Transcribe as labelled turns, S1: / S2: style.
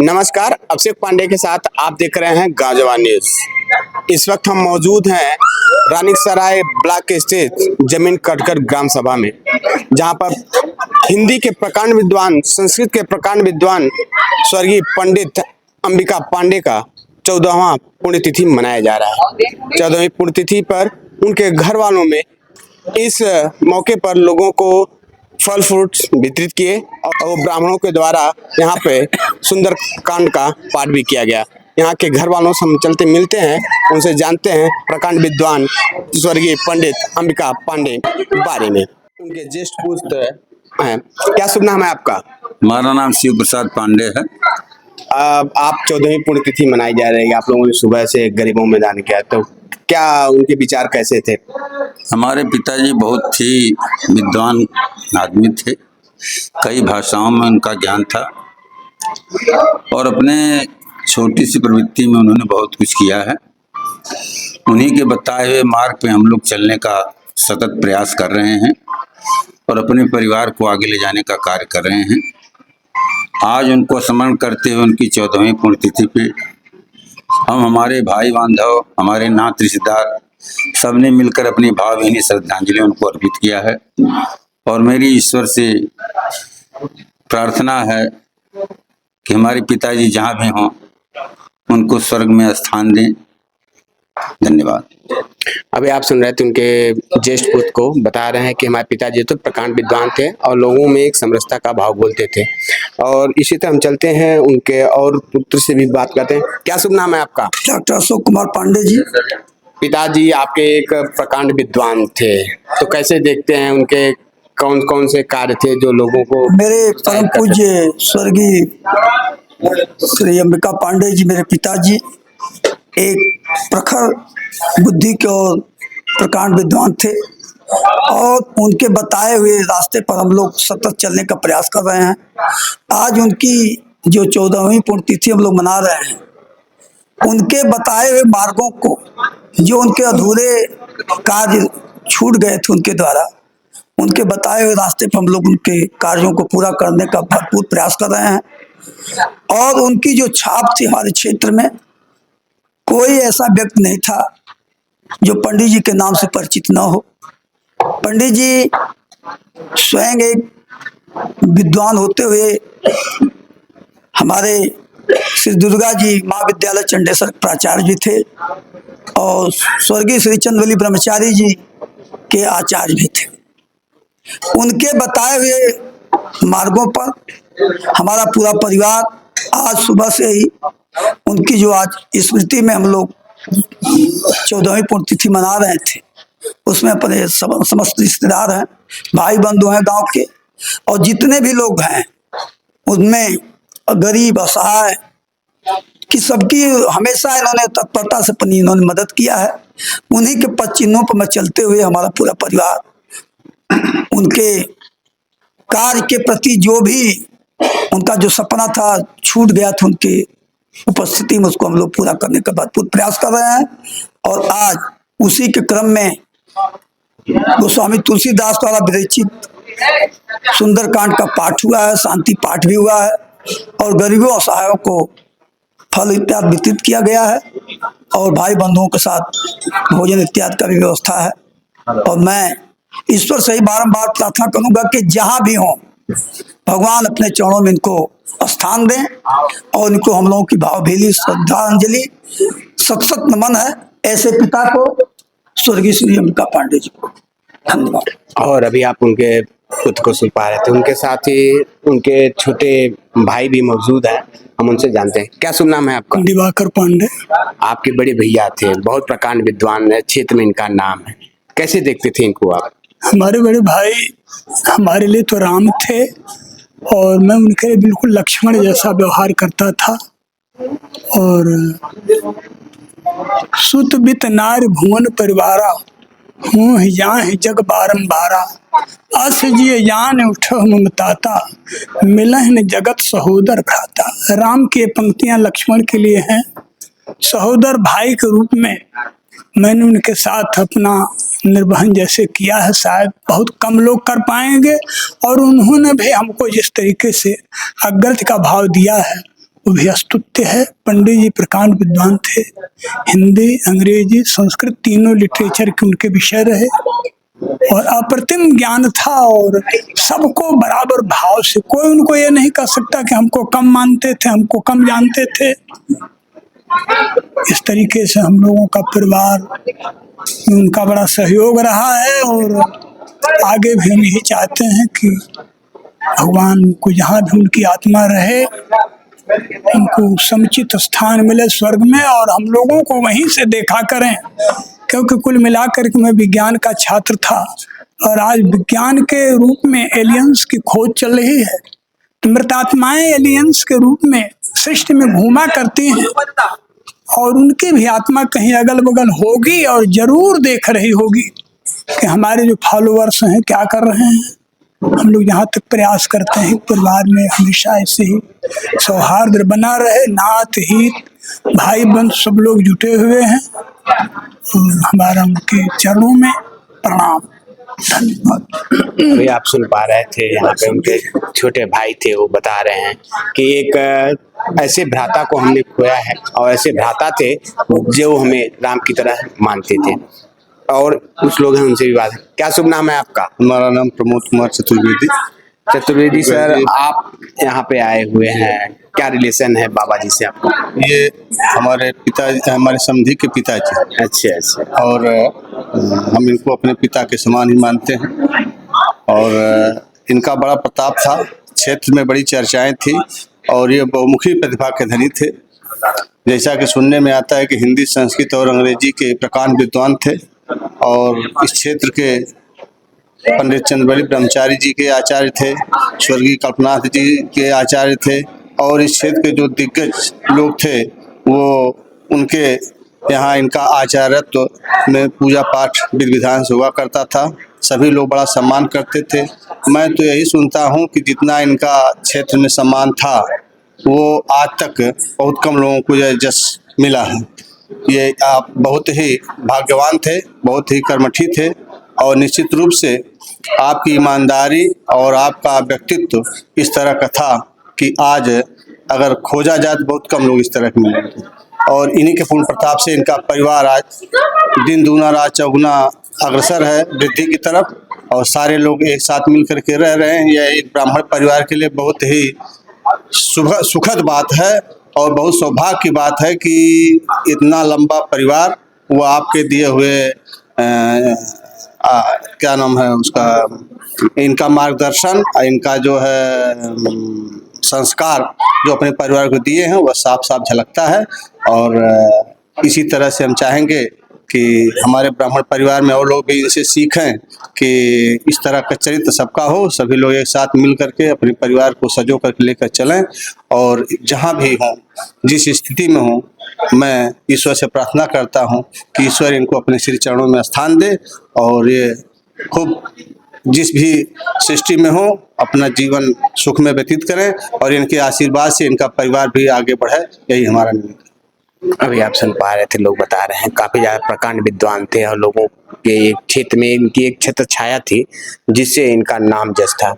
S1: नमस्कार, अभिषेक पांडे के साथ आप देख रहे हैं गांजवा न्यूज। इस वक्त हम मौजूद हैं रानीसराय ब्लॉक स्थित जमीन कटकर ग्राम सभा में, जहां पर हिंदी के प्रकांड विद्वान, संस्कृत के प्रकांड विद्वान स्वर्गीय पंडित अंबिका पांडे का 14वां पुण्यतिथि मनाया जा रहा है। 14वीं पुण्यतिथि पर उनके घर वालों में इस मौके पर लोगों को फल फ्रूट वितरित किए और ब्राह्मणों के द्वारा यहाँ पे सुंदर कांड का पाठ भी किया गया। यहाँ के घर वालों से हम चलते मिलते हैं, उनसे जानते हैं प्रकांड विद्वान स्वर्गीय पंडित अंबिका पांडे बारे में। उनके ज्येष्ठ पुत्र हैं। क्या शुभ नाम है आपका?
S2: हमारा नाम शिव प्रसाद पांडे है।
S1: आप 14वीं पुण्यतिथि मनाई जा रही है। आप लोगों ने सुबह से गरीबों में दान किया, तो क्या उनके विचार कैसे थे?
S2: हमारे पिताजी बहुत ही विद्वान आदमी थे, कई भाषाओं में उनका ज्ञान था और अपने छोटी सी प्रवृत्ति में उन्होंने बहुत कुछ किया है। उन्हीं के बताए हुए मार्ग पे हम लोग चलने का सतत प्रयास कर रहे हैं और अपने परिवार को आगे ले जाने का कार्य कर रहे हैं। आज उनको स्मरण करते हुए उनकी 14वीं पुण्यतिथि पे हम हमारे भाई बांधव, हमारे नात रिश्तेदार सबने मिलकर अपनी भावभीनी श्रद्धांजलि उनको अर्पित किया है और मेरी ईश्वर से प्रार्थना है कि हमारे पिताजी जहाँ भी हों उनको स्वर्ग में स्थान दें। धन्यवाद।
S1: अभी आप सुन रहे थे उनके ज्येष्ठ पुत्र को बता रहे हैं कि हमारे पिताजी तो प्रकांड विद्वान थे और लोगों में एक समरसता का भाव बोलते थे। और इसी तरह हम चलते हैं उनके और पुत्र से भी बात करते हैं। क्या शुभ नाम है आपका?
S3: डॉक्टर अशोक कुमार पांडे जी।
S1: पिताजी आपके एक प्रकांड विद्वान थे, तो कैसे देखते हैं उनके कौन कौन से कार्य थे जो लोगों को?
S3: मेरे परम पूज्य स्वर्गीय श्री अंबिका पांडे जी, मेरे पिताजी एक प्रखर बुद्धि के और प्रकांड विद्वान थे और उनके बताए हुए रास्ते पर हम लोग सतत चलने का प्रयास कर रहे हैं। आज उनकी जो 14वीं पुण्यतिथि हम लोग मना रहे हैं, उनके बताए हुए मार्गों को, जो उनके अधूरे कार्य छूट गए थे उनके द्वारा, उनके बताए हुए रास्ते पर हम लोग उनके कार्यों को पूरा करने का भरपूर प्रयास कर रहे हैं। और उनकी जो छाप थी हमारे क्षेत्र में, कोई ऐसा व्यक्ति नहीं था जो पंडित जी के नाम से परिचित न हो। पंडित जी स्वयं एक विद्वान होते हुए हमारे श्री दुर्गा जी महाविद्यालय चंडेसर प्राचार्य भी थे और स्वर्गीय श्री चंद्रवली ब्रह्मचारी जी के आचार्य भी थे। उनके बताए हुए मार्गों पर हमारा पूरा परिवार आज सुबह से ही उनकी जो आज स्मृति में हम लोग 14वीं पुण्यतिथि मना रहे थे, उसमें अपने समस्त रिश्तेदार हैं, भाई बंधु हैं गांव के, और जितने भी लोग हैं उनमें गरीब असहाय कि सबकी हमेशा इन्होंने तत्परता से अपनी इन्होंने मदद किया है। उन्हीं के पद चिन्हों पर मैं चलते हुए हमारा पूरा परिवार उनके कार्य के प्रति जो भी उनका जो सपना था छूट गया था, उनकी उपस्थिति में उसको हम लोग पूरा करने का भरपूर प्रयास कर रहे हैं। और आज उसी के क्रम में गोस्वामी तुलसीदास द्वारा विरचित सुंदरकांड का पाठ हुआ है, शांति पाठ भी हुआ है और गरीबों असहायों को फल इत्यादि वितरित किया गया है और भाई बंधुओं के साथ भोजन इत्यादि का भी व्यवस्था है। और मैं ईश्वर से ही बारंबार प्रार्थना करूंगा कि जहां भी हों भगवान अपने चरणों में इनको स्थान दें और इनको हम लोगों की भावभीनी श्रद्धांजलि सत सत नमन है ऐसे पिता को, स्वर्गीय श्री अंबिका पांडे जी को। धन्यवाद।
S1: और अभी आप उनके पुत्र को सुन पा रहे थे, उनके साथ ही उनके छोटे भाई भी मौजूद हैं, हम उनसे जानते हैं। क्या शुभ नाम है आपका?
S3: दिवाकर पांडे।
S1: आपके बड़े भैया थे, बहुत प्रकांड विद्वान है, क्षेत्र में इनका नाम है, कैसे देखते थे इनको आप?
S4: हमारे बड़े भाई हमारे लिए तो राम थे और मैं उनके लिए बिल्कुल लक्ष्मण जैसा व्यवहार करता था। और सुत बित नार भुवन परिवारा हूँ जान जग बारंबारा, अस जिय जान उठ ममताता मिलन जगत सहोदर भ्राता। राम की पंक्तियां लक्ष्मण के लिए हैं। सहोदर भाई के रूप में मैंने उनके साथ अपना निर्वहन जैसे किया है, शायद बहुत कम लोग कर पाएंगे। और उन्होंने भी हमको जिस तरीके से अग्रत का भाव दिया है वो भी स्तुत्य है। पंडित जी प्रकांड विद्वान थे, हिंदी, अंग्रेजी, संस्कृत तीनों लिटरेचर के उनके विषय रहे और अप्रतिम ज्ञान था और सबको बराबर भाव से, कोई उनको ये नहीं कह सकता कि हमको कम मानते थे, हमको कम जानते थे। इस तरीके से हम लोगों का परिवार में उनका बड़ा सहयोग रहा है और आगे भी हम यही चाहते हैं कि भगवान को जहाँ भी उनकी आत्मा रहे, उनको समुचित स्थान मिले स्वर्ग में और हम लोगों को वहीं से देखा करें, क्योंकि कुल मिलाकर के मैं विज्ञान का छात्र था और आज विज्ञान के रूप में एलियंस की खोज चल रही है। मृतात्माएं एलियंस के रूप में सृष्टि में घूमा करती हैं और उनकी भी आत्मा कहीं अगल बगल होगी और जरूर देख रही होगी कि हमारे जो फॉलोअर्स हैं क्या कर रहे हैं। हम लोग यहाँ तक प्रयास करते हैं परिवार में हमेशा ऐसे ही सौहार्द बना रहे, नात हित भाई बंधु सब लोग जुटे हुए हैं और हमारा उनके चरणों में प्रणाम, धन्यवाद।
S1: अभी आप सुन पा रहे थे, यहाँ पे उनके छोटे भाई थे, वो बता रहे हैं कि एक ऐसे भ्राता को हमने खोया है और ऐसे भ्राता थे जो हमें राम की तरह मानते थे। और कुछ लोग हैं, उनसे भी बात है। क्या शुभ नाम है आपका?
S5: हमारा नाम प्रमोद कुमार चतुर्वेदी।
S1: चतुर्वेदी सर, आप यहाँ पे आए हुए हैं, क्या रिलेशन है बाबा जी से आपका?
S5: ये हमारे पिता, हमारे समधी के पिताजी।
S1: अच्छा अच्छा।
S5: और हम इनको अपने पिता के समान ही मानते हैं और इनका बड़ा प्रताप था, क्षेत्र में बड़ी चर्चाएं थी और ये बहुमुखी प्रतिभा के धनी थे। जैसा कि सुनने में आता है कि हिंदी, संस्कृत और अंग्रेजी के प्रकांड विद्वान थे और इस क्षेत्र के पंडित चंद्रबली ब्रह्मचारी जी के आचार्य थे, स्वर्गीय कल्पनाथ जी के आचार्य थे और इस क्षेत्र के जो दिग्गज लोग थे वो उनके यहाँ इनका आचार्यत्व में पूजा पाठ विधि विधान से हुआ करता था। सभी लोग बड़ा सम्मान करते थे। मैं तो यही सुनता हूँ कि जितना इनका क्षेत्र में सम्मान था वो आज तक बहुत कम लोगों को यह जस मिला है। ये आप बहुत ही भाग्यवान थे, बहुत ही कर्मठी थे और निश्चित रूप से आपकी ईमानदारी और आपका व्यक्तित्व इस तरह का था कि आज अगर खोजा जाए तो बहुत कम लोग इस तरह के मिलेंगे और इन्हीं के पूर्ण प्रताप से इनका परिवार आज दिन दूना रात चौगुना अग्रसर है वृद्धि की तरफ और सारे लोग एक साथ मिल करके रह रहे हैं। यह एक ब्राह्मण परिवार के लिए बहुत ही सुखद बात है और बहुत सौभाग्य की बात है कि इतना लंबा परिवार वो आपके दिए हुए क्या नाम है उसका, इनका मार्गदर्शन, इनका जो है संस्कार जो अपने परिवार को दिए हैं वह साफ साफ झलकता है और इसी तरह से हम चाहेंगे कि हमारे ब्राह्मण परिवार में और लोग भी इनसे सीखें कि इस तरह का चरित्र सबका हो, सभी लोग एक साथ मिल करके अपने परिवार को सजो करके लेकर चलें और जहाँ भी हों, जिस स्थिति में हों, मैं ईश्वर से प्रार्थना करता हूँ कि ईश्वर इनको अपने श्री चरणों में स्थान दे और ये खूब जिस भी सृष्टि में हो अपना जीवन सुख में व्यतीत करें और इनके आशीर्वाद से इनका परिवार भी आगे बढ़े, यही हमारा निवेदन।
S1: अभी आप सुन पा रहे थे, लोग बता रहे हैं काफी ज्यादा प्रकांड विद्वान थे और लोगों के क्षेत्र में इनकी एक छत्र छाया थी जिससे इनका नाम जस था।